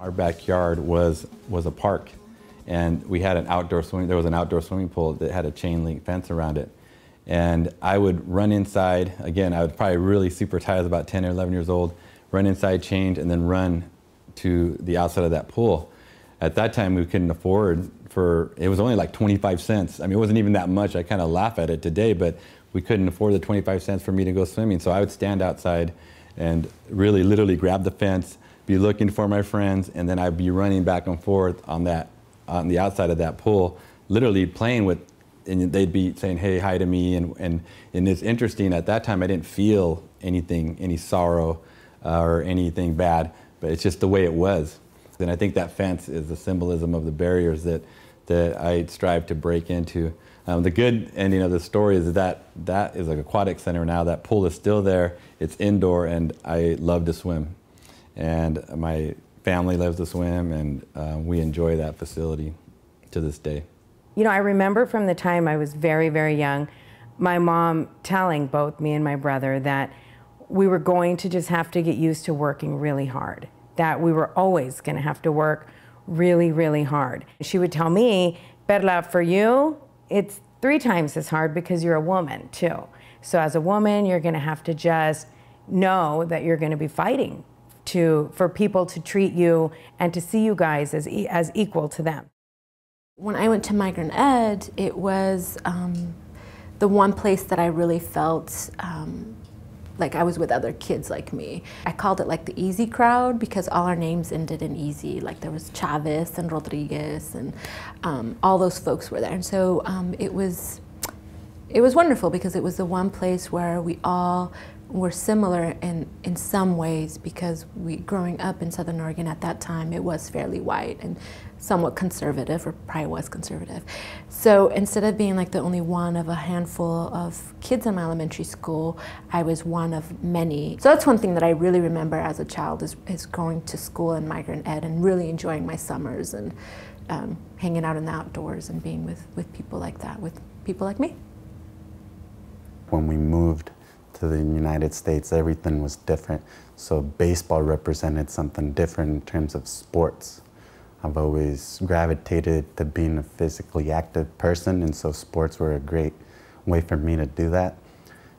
Our backyard was a park, and we had an outdoor swimming. There was an outdoor swimming pool that had a chain link fence around it. And I would run inside. Again, I was probably really super tired. I was about 10 or 11 years old. Run inside, change, and then run to the outside of that pool. At that time, we couldn't afford it was only like 25 cents. I mean, it wasn't even that much. I kind of laugh at it today, but we couldn't afford the 25 cents for me to go swimming. So I would stand outside and really literally grab the fence, be looking for my friends, and then I'd be running back and forth on the outside of that pool, literally playing with, and they'd be saying, hey, hi to me, and it's interesting, at that time I didn't feel anything, any sorrow or anything bad, but it's just the way it was. And I think that fence is the symbolism of the barriers that I strive to break into. The good ending of the story is that is an aquatic center now. That pool is still there, it's indoor, and I love to swim. And my family loves to swim, and we enjoy that facility to this day. You know, I remember from the time I was very, very young, my mom telling both me and my brother that we were going to just have to get used to working really hard, that we were always going to have to work really, really hard. She would tell me, Perla, for you, it's 3 times as hard because you're a woman too. So as a woman, you're going to have to just know that you're going to be fighting for people to treat you and to see you guys as equal to them. When I went to migrant ed, it was the one place that I really felt like I was with other kids like me. I called it like the easy crowd because all our names ended in easy. Like there was Chavez and Rodriguez and all those folks were there. And so it was wonderful because it was the one place where we all were similar in some ways, because growing up in Southern Oregon at that time, it was fairly white and somewhat conservative, or probably was conservative. So instead of being like the only one of a handful of kids in my elementary school, I was one of many. So that's one thing that I really remember as a child is going to school in migrant ed and really enjoying my summers and hanging out in the outdoors and being with people like that, with people like me. When we moved to the United States, everything was different. So baseball represented something different in terms of sports. I've always gravitated to being a physically active person, and so sports were a great way for me to do that.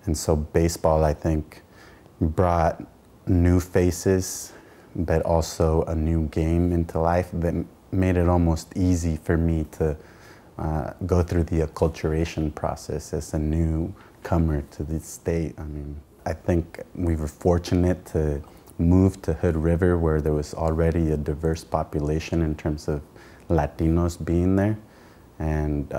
And so baseball, I think, brought new faces, but also a new game into life that made it almost easy for me to go through the acculturation process as a newcomer to the state. I mean, I think we were fortunate to move to Hood River, where there was already a diverse population in terms of Latinos being there, and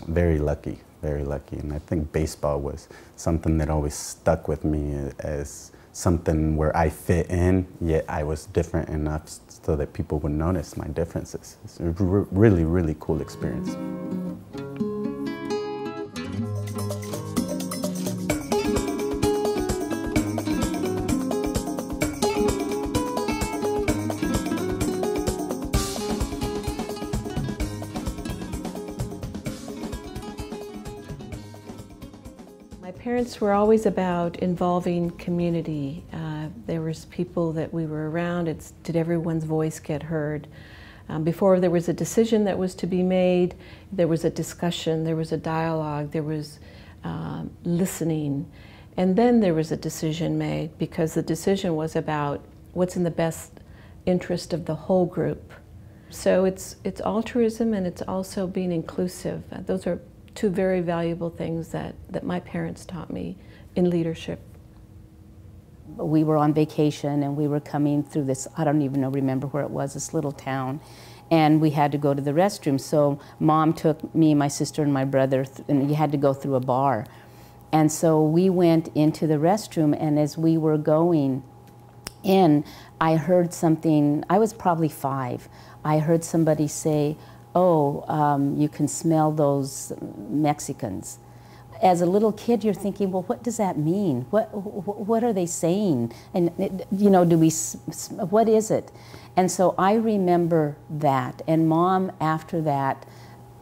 very lucky, very lucky. And I think baseball was something that always stuck with me as something where I fit in, yet I was different enough so that people would notice my differences. It's a really, really cool experience. My parents were always about involving community. There was people that we were around. Did everyone's voice get heard? Before there was a decision that was to be made, there was a discussion, there was a dialogue, there was listening. And then there was a decision made, because the decision was about what's in the best interest of the whole group. So it's altruism, and it's also being inclusive. Those are 2 very valuable things that my parents taught me in leadership. We were on vacation and we were coming through this, I don't even remember where it was, this little town, and we had to go to the restroom. So Mom took me, my sister, and my brother, and you had to go through a bar. And so we went into the restroom, and as we were going in, I heard something. I was probably 5. I heard somebody say, oh, you can smell those Mexicans. As a little kid, you're thinking, well, what does that mean? What are they saying? And, you know, what is it? And so I remember that. And Mom, after that,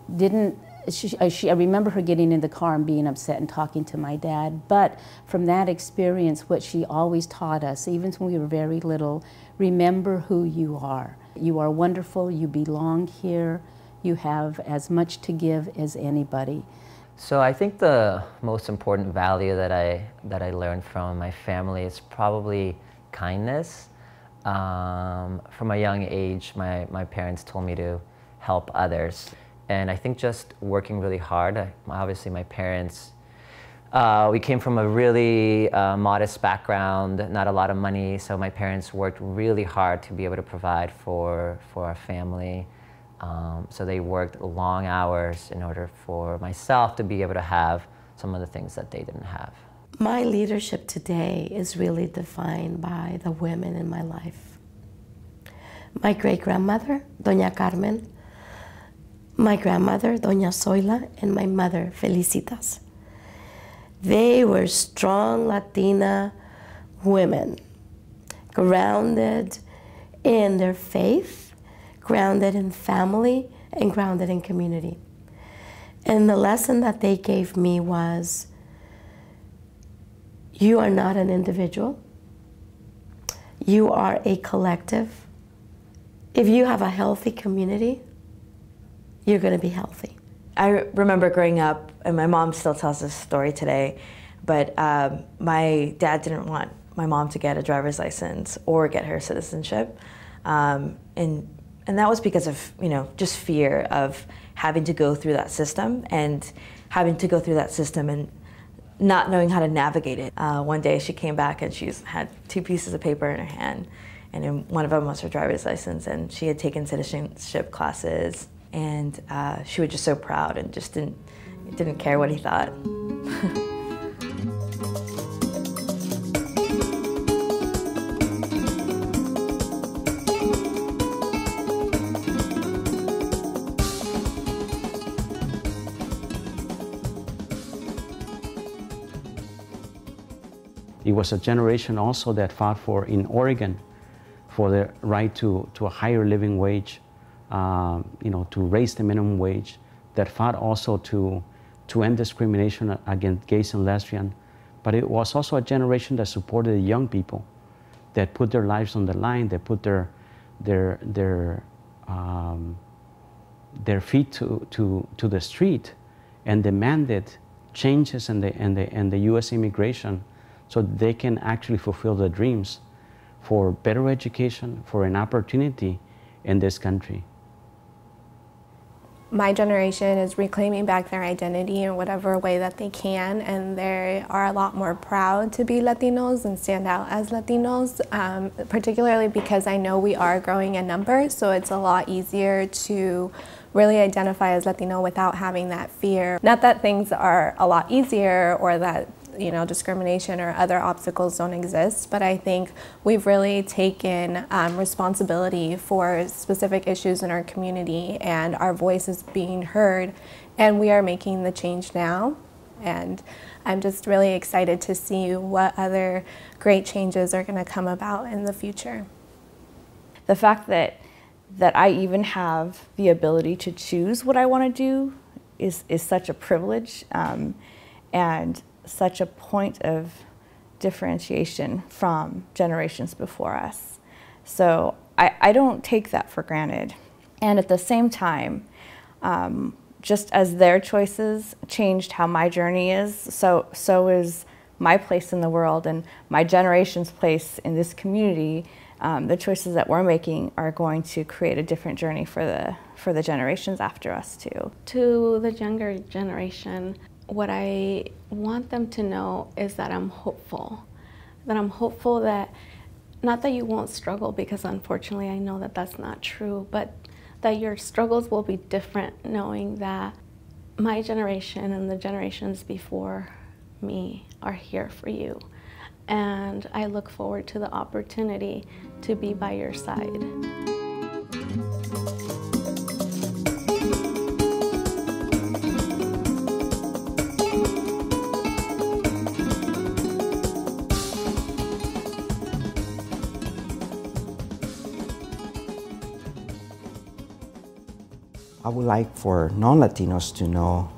I remember her getting in the car and being upset and talking to my dad. But from that experience, what she always taught us, even when we were very little, remember who you are. You are wonderful, you belong here, you have as much to give as anybody. So I think the most important value that I learned from my family is probably kindness. From a young age, my parents told me to help others. And I think just working really hard. Obviously my parents, we came from a really modest background, not a lot of money, so my parents worked really hard to be able to provide for our family. So they worked long hours in order for myself to be able to have some of the things that they didn't have. My leadership today is really defined by the women in my life. My great-grandmother, Doña Carmen, my grandmother, Doña Zoila, and my mother, Felicitas. They were strong Latina women, grounded in their faith, grounded in family, and grounded in community. And the lesson that they gave me was, you are not an individual. You are a collective. If you have a healthy community, you're going to be healthy. I remember growing up, and my mom still tells this story today, but my dad didn't want my mom to get a driver's license or get her citizenship. And that was because of, just fear of having to go through that system and not knowing how to navigate it. One day she came back and she had 2 pieces of paper in her hand, and in one of them was her driver's license, and she had taken citizenship classes, and she was just so proud and just didn't care what he thought. It was a generation also that fought for, in Oregon, for the right to a higher living wage, to raise the minimum wage, that fought also to end discrimination against gays and lesbians. But it was also a generation that supported the young people, that put their lives on the line, that put their feet to the street and demanded changes in the U.S. immigration, so they can actually fulfill their dreams for better education, for an opportunity in this country. My generation is reclaiming back their identity in whatever way that they can, and they are a lot more proud to be Latinos and stand out as Latinos, particularly because I know we are growing in numbers, so it's a lot easier to really identify as Latino without having that fear. Not that things are a lot easier or that discrimination or other obstacles don't exist, but I think we've really taken responsibility for specific issues in our community, and our voice is being heard, and we are making the change now. And I'm just really excited to see what other great changes are going to come about in the future. The fact that I even have the ability to choose what I want to do is such a privilege, and such a point of differentiation from generations before us. So I don't take that for granted. And at the same time, just as their choices changed how my journey is, so is my place in the world and my generation's place in this community. The choices that we're making are going to create a different journey for the generations after us too. To the younger generation, what I want them to know is that I'm hopeful. That not that you won't struggle, because unfortunately I know that that's not true, but that your struggles will be different, knowing that my generation and the generations before me are here for you. And I look forward to the opportunity to be by your side. I would like for non-Latinos to know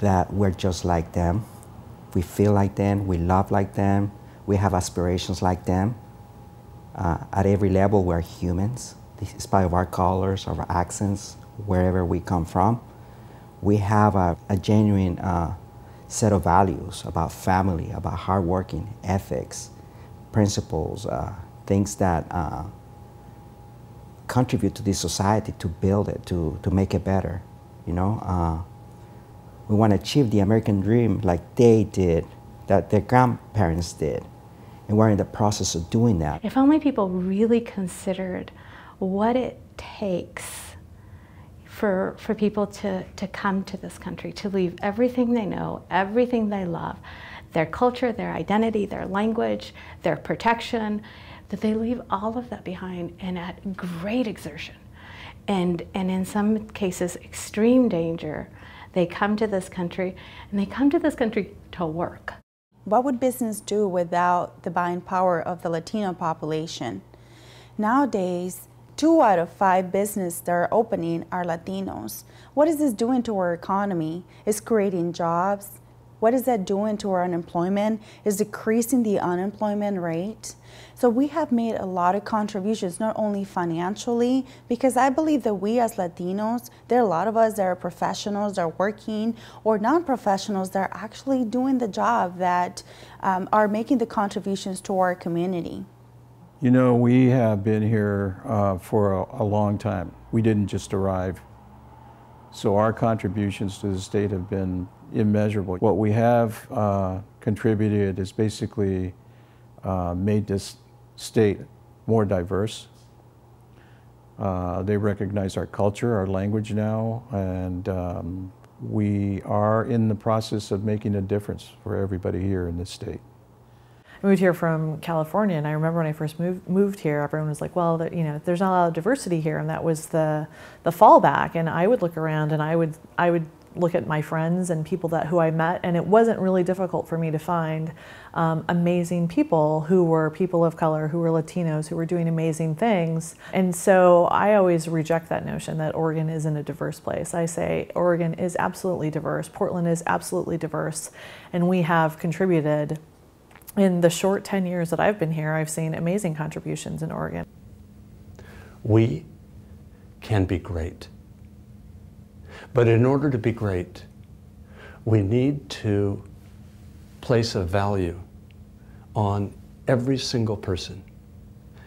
that we're just like them. We feel like them, we love like them, we have aspirations like them. At every level, we're humans, despite of our colors, of our accents, wherever we come from. We have a genuine set of values about family, about hard working, ethics, principles, things that contribute to this society, to build it, to make it better. You know, we want to achieve the American dream like they did, that their grandparents did. And we're in the process of doing that. If only people really considered what it takes for people to come to this country, to leave everything they know, everything they love, their culture, their identity, their language, their protection, that they leave all of that behind and at great exertion. And in some cases, extreme danger. They come to this country, and they come to this country to work. What would business do without the buying power of the Latino population? Nowadays, 2 out of 5 businesses that are opening are Latinos. What is this doing to our economy? It's creating jobs. What is that doing to our unemployment? It's decreasing the unemployment rate. So we have made a lot of contributions, not only financially, because I believe that we as Latinos, there are a lot of us that are professionals, that are working, or non-professionals that are actually doing the job, that are making the contributions to our community. You know, we have been here for a long time. We didn't just arrive. So our contributions to the state have been immeasurable. What we have contributed is basically made this state more diverse. They recognize our culture, our language now, and we are in the process of making a difference for everybody here in this state. I moved here from California, and I remember when I first moved here, everyone was like, well, you know, there's not a lot of diversity here, and that was the fallback. And I would look around, and I would look at my friends and people who I met, and it wasn't really difficult for me to find amazing people who were people of color, who were Latinos, who were doing amazing things. And so I always reject that notion that Oregon isn't a diverse place. I say Oregon is absolutely diverse, Portland is absolutely diverse, and we have contributed. In the short 10 years that I've been here, I've seen amazing contributions in Oregon. We can be great. But in order to be great, we need to place a value on every single person.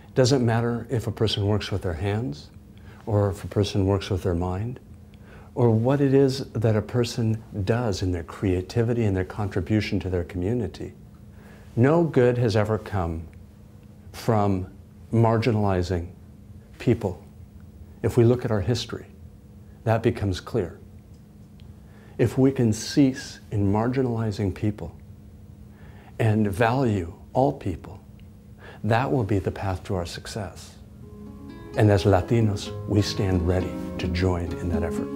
It doesn't matter if a person works with their hands, or if a person works with their mind, or what it is that a person does in their creativity and their contribution to their community. No good has ever come from marginalizing people. If we look at our history, that becomes clear. If we can cease in marginalizing people and value all people, that will be the path to our success. And as Latinos, we stand ready to join in that effort.